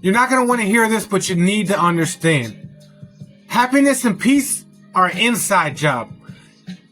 You're not going to want to hear this, but you need to understand. Happiness and peace are an inside job.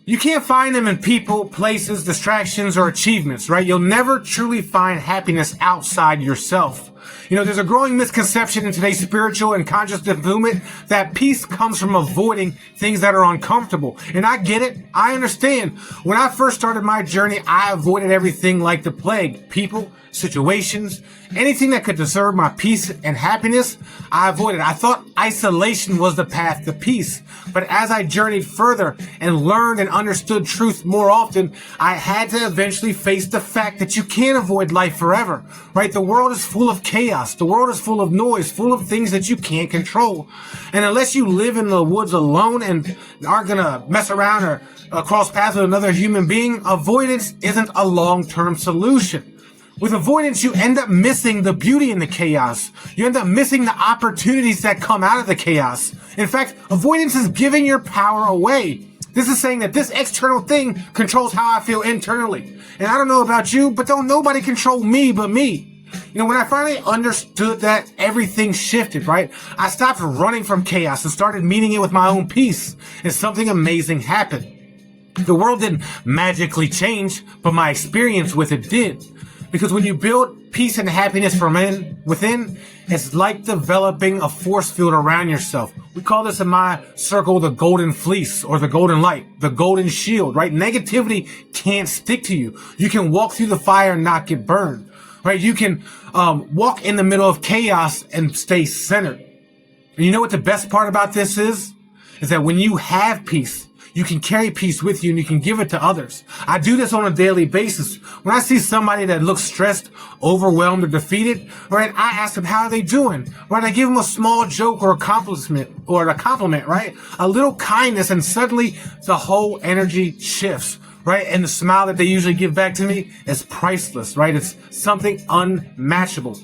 You can't find them in people, places, distractions, or achievements, right? You'll never truly find happiness outside yourself. You know, there's a growing misconception in today's spiritual and consciousness movement that peace comes from avoiding things that are uncomfortable. And I get it. I understand. When I first started my journey, I avoided everything like the plague. People, situations, anything that could disturb my peace and happiness, I avoided. I thought isolation was the path to peace. But as I journeyed further and learned and understood truth more often, I had to eventually face the fact that you can't avoid life forever, right? The world is full of chaos. The world is full of noise, full of things that you can't control. And unless you live in the woods alone and aren't going to mess around or cross paths with another human being, avoidance isn't a long-term solution. With avoidance, you end up missing the beauty in the chaos. You end up missing the opportunities that come out of the chaos. In fact, avoidance is giving your power away. This is saying that this external thing controls how I feel internally. And I don't know about you, but don't nobody control me but me. You know, when I finally understood that, everything shifted, right? I stopped running from chaos and started meeting it with my own peace. And something amazing happened. The world didn't magically change, but my experience with it did. Because when you build peace and happiness from within, it's like developing a force field around yourself. We call this in my circle the golden fleece or the golden light, the golden shield, right? Negativity can't stick to you. You can walk through the fire and not get burned, right? You can walk in the middle of chaos and stay centered. And you know what the best part about this is? Is that when you have peace, you can carry peace with you and you can give it to others. I do this on a daily basis. When I see somebody that looks stressed, overwhelmed, or defeated, right, I ask them, how are they doing? Right, I give them a small joke or a compliment, right? A little kindness, and suddenly the whole energy shifts, right? And the smile that they usually give back to me is priceless, right? It's something unmatchable.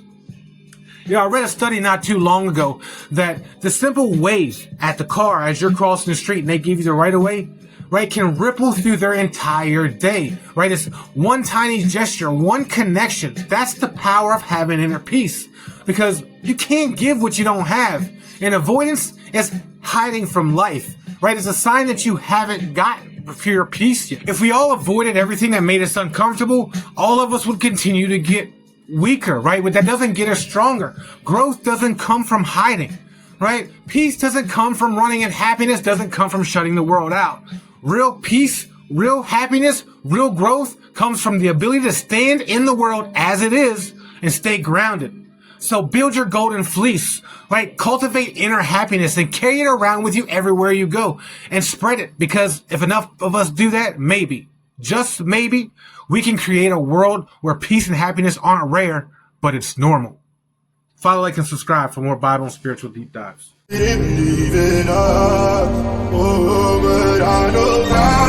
You know, I read a study not too long ago that the simple wave at the car as you're crossing the street and they give you the right of way, right, can ripple through their entire day, right? It's one tiny gesture, one connection. That's the power of having inner peace, because you can't give what you don't have. And avoidance is hiding from life, right? It's a sign that you haven't gotten pure peace yet. If we all avoided everything that made us uncomfortable, all of us would continue to get weaker, right? But that doesn't get us stronger. Growth doesn't come from hiding, right? Peace doesn't come from running, and happiness doesn't come from shutting the world out. Real peace, real happiness, real growth comes from the ability to stand in the world as it is and stay grounded. So build your golden fleece, right? Cultivate inner happiness and carry it around with you everywhere you go and spread it, because if enough of us do that, maybe, just maybe, we can create a world where peace and happiness aren't rare, but it's normal. Follow, like, and subscribe for more Bible and spiritual deep dives. Didn't believe in us, oh, but I know that